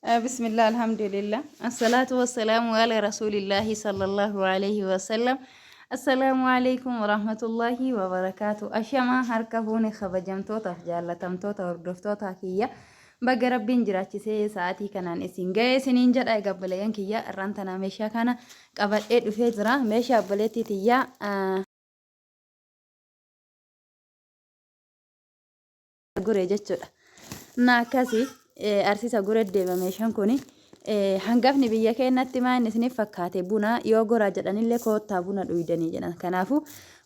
بسم الله الحمد لله الصلاة والسلام على رسول الله صلى الله عليه وسلم. السلام عليكم ورحمة الله وبركاته. أشما هركبوني خبجمتوتا جالتمتوتا وردفتوتا كيا بقى ربين جراتي سي ساعتي كانان اسين جاي سنين جد اي قبليان كيا رانتنا ميشا كان قبل ايد فيزرا ميشا بلتي تيا gure jechuudha. Naakasi arsiisa gure deema meeshaan kuni hangafni biyya keenyatti maan isiniif fakkaate buna yoo goraa jedhanillee koottaa buna dhuydanii jedhan. Kanaafuu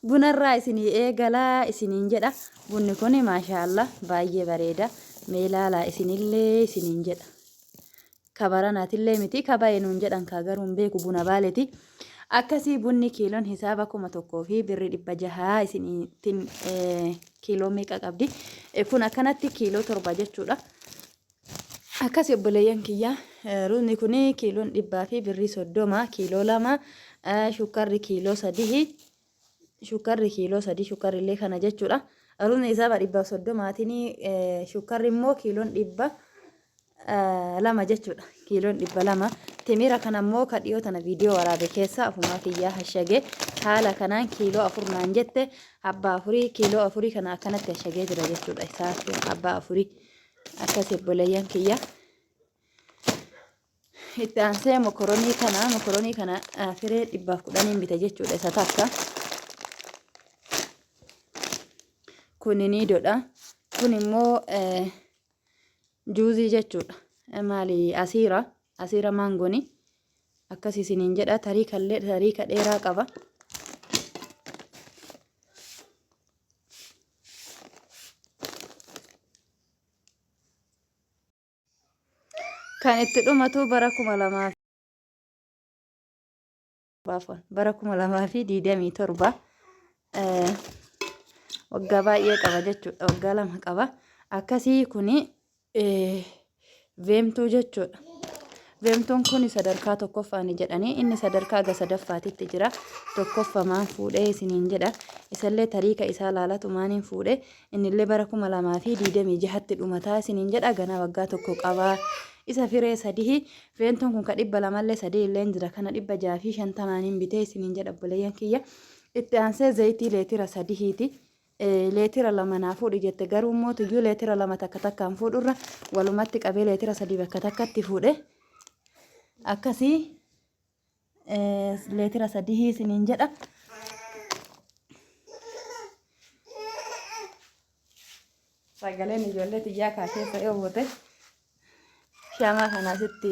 bunarraa isinii eegalaa isiniin jedha. Bunni kuni maashaallah baay'ee bareeda. Meelaalaa isinillee isiniin jedha. Kabaranaatillee miti kabayenuun jedhan kaagaruun beeku buna baaleeti. Akkasii bunni kiiloon hisaaba 1,000 fi birri 600 isiniitiin kiiloo meeqa qabdi? Kun akkanatti kiiloo 7 jechuudha. Akkasii obboleeyyan kiyya runni kun kiiloon 100 fi birri 30 kiiloo 2 shukarri kiiloo 3 shukarri kiiloo 3 shukarrillee kana jechuudha. Runni hisaaba 130tiin shukarri immoo kiiloon 200 jechuudha. Kiiloon 200 timira kanammoo kadhiyoo tana viidiyoo waraabe keessa afumaa kiyyaa hashagee haala kanaan kiiloo 4 naan jette abbaa 4 kiiloo 4 kana akkanatti hashagee jira jechuudha. Isaatu abbaa 4 akkasii obboleeyyan kiyya. Itti aansee mokoroonii kana firee 110 bite jechuudha. Isa takka kuniniidodha. Kun immoo juuzii jechuudha. Maali asiira maangoni akkasii isiniin jedha. Tarii dheeraa qaba. Kan itti dhumatu bara 2027 waggaa baay'ee qaba jechuudha. Waggaa 2 qaba. Akkasii kuni veemtuu jechuudha. Veemtuun kun sadarkaa tokkoffaani jedhanii inni sadarkaa ga sadaffaatitti jira. Tokkoffamaan fuudhee isiniin jedha. Isallee tariika isaa laalatu maaniin fuudhee innillee bara 2026tti dhumataa isiniin jedha. Ganaa waggaa tokko qabaa. Isa firee 3 veemtuun kun ka 200 3 illee jira. Kana 650 bitee isiniin jedha obboleeyyan kiyya. Itti aansee zayitii leetira 3ti. Leetira 2 naa fuudhi jette garuu mootiyyuu leetira 2 takkaan fuudhurra walumatti qabee leetira 3 bakka takkatti fuudhe akkasii leetira 3 isiniin jedha. Sagaleen ijoollee xiyyaa kaakeessa eewwate shamaa kanaasitti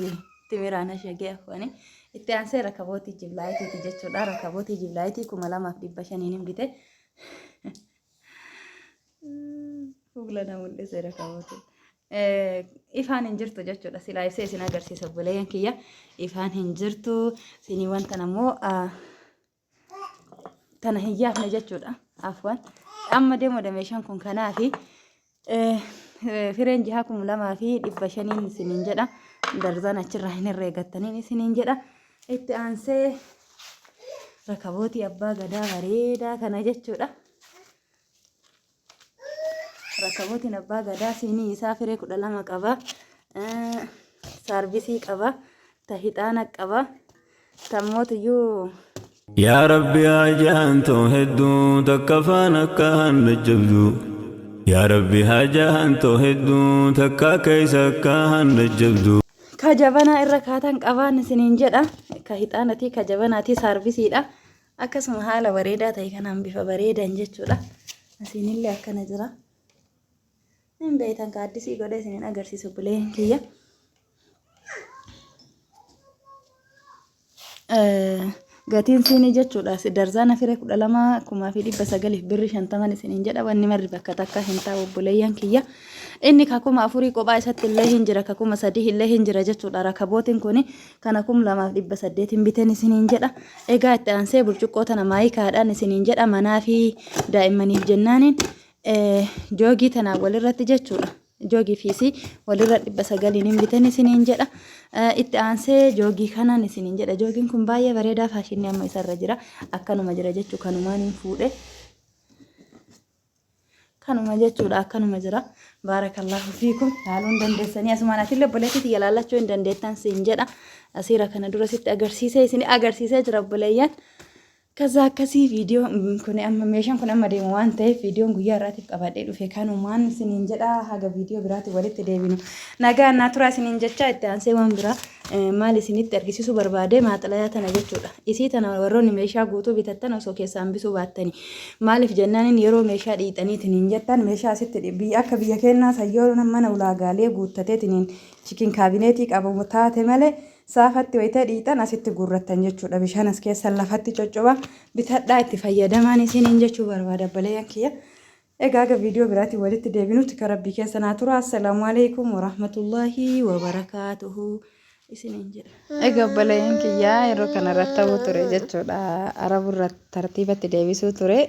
timiraan hashagee afwani. Itti aansee rakabootii jiblaayitiiti jechuudha. Rakabootii jiblaayitii 2,500 bite. Fuula na mul'ise rakabootii. Ifaan hin jirtu jechuudha. Silaa ibsee isin agarsiisa obboleeyyan kiyya. Ifaan hin jirtu. Sinii wanta nammoo tana hin yaafne jechuudha. Afwan. Amma deemu meeshaan kun kanaafi fireen 6,250 isiniin jedha. Darzaan achirraa hin herreegattaniin isiniin jedha. Itti aansee rakabootii abbaa gadaa bareedaa kana jechuudha. Rakabootiin abbaa gadaa siinii isaa firee 12 qaba. Saarvisii qaba. Tahixaana qaba. Tammootiyyuu yaa rabbi hajaantoo hedduu takka faana akkaan najjabdu. yaa rabbi hajaantoo hedduu takka keessa akkaan najjabdu. Ka jabanaa irra kaatan qabaan isiniin jedha. Ka hixaanatii ka jabanaatii saarvisiidha. Akkasuma haala bareedaa ta'e kanaan bifa bareedan jechuudha. Isinillee akkana jira. Hin beektan ka addisii godha isiniin agarsiisa obboleeyyan kiyya. Gatiin siinii jechuudha. Darzaan firee 12,900 birri 50 isiniin jedha. Wanni marri bakka takka hin taa'u obboleeyyan kiyya. Inni ka 4,000 kophaa isatti illee hin jira. Ka 3,000 illee hin jira jechuudha. Rakabootiin kuni kana 2,800 biten isiniin jedha. Egaa itti aansee burcuqqoo tana maayikaadhaan isiniin jedha. Manaa fi daa'immaniif jennaaniin joogii tanaa walirratti jechuudha. Joogii fiisii walirra 900 bitan isiniin jedha. Itti aansee joogii kanaan isiniin jedha. Joogiin kun baay'ee bareedaa faashinii amma isarra jira. Akkanuma jira jechuu kanumaan hin fuudhe. Kanuma jechuudha akkanuma jira. baarakallahu fiikum haaluun dandeessanii asumaanaatti obboleettii yalaallachuu hin dandeettan siin jedha asiira kana dura sitti agarsiisee jira obboleeyyan kaza akkasii viidiyoo kun amma meeshaan kun amma deemu waan ta'eef viidiyoon guyyaa irraatiif qabadhee dhufe kanumaan isiniin jedha haga viidiyoo biraatti walitti deebinu nagaa naaturaa isiniin jecha itti aansee waan biraa maal isinitti argisiisu barbaade maaxalayaa tana jechuudha isii tana warroonni meeshaa guutuu bitattan osoo keessaan bisuu baattanii maaliif jennaan yeroo meeshaa dhiixaniitiin jettan meeshaa asitti biyya akka biyya keenyaa sayyoo mana ulaagaalee guuttateetiin chikin kaabineetii qabamu taate malee saafatti wayita dhiixan asitti gurrattan jechuudha bishaan as keessa lafatti coccoba bitadhaa itti fayyadamaan isiniin jechuu barbaada obboleeyyan kiyya egaa aga viidiyoo biraatti walitti deebinutti karabbii keessa naa tura assalaamu alaykum warahmatullaahi wabarakaatuhu isiniin jedha egaa obboleeyyan kiyya yeroo kanarratti ta'uu ture jechuudha araburra tartiibatti deebisuu ture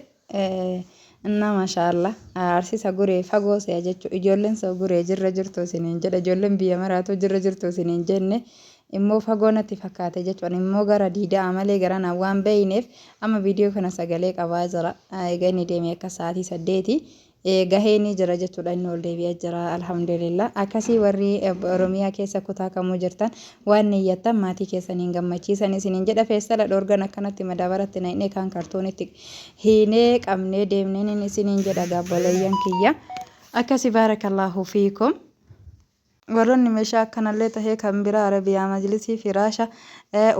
inna maashaallah arsisa guree fagoo se'a jechuudha ijoolleen soo guree jirra jirtu isiniin jedha ijoolleen biyya maraatu jirra jirtu isiniin jenne immoo fagoonatti fakkaate jechuun immoo gara diidaa amalee gara na waan beeyneef amma viidiyoo kana sagalee qabaa jira egaa inni deemee akka sa'aatii 8 gahee ni jira jechuudha inni ol deebi'aa jira alhamdulillah akkasii warri oromiyaa keessa kutaa kamuu jirtan waan niyyattan maatii keessaniin gammachiisan isiniin jedha feestala dhoorgan akkanatti madaabaratti na'inee kan kartoonitti hiinee qabnee deemneen isiniin jedha gaabboleeyyan kiyya akkasii baarakallahu fiikum warroonni meeshaa akkanallee tahee kan biraa arabiyaa majlisii firaasha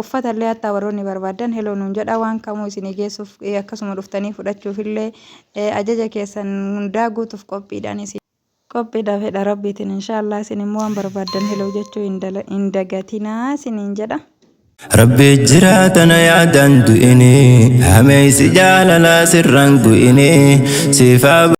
uffatallee hatta warroonni barbaadan heloo nuun jedha waan kamuu isinii geessuuf akkasuma dhuftanii fudhachuufillee ajaja keessan hundaa guutuuf qophiidhaan isin qophiidhaa fedha rabbiitiin inshaallah isin immoo waan barbaadan heloo jechuu hin dagatinaa isiniin jedha. Rabbi jiraatana yaadan du'ini hameysi jaalala sirran gu'ini siifaa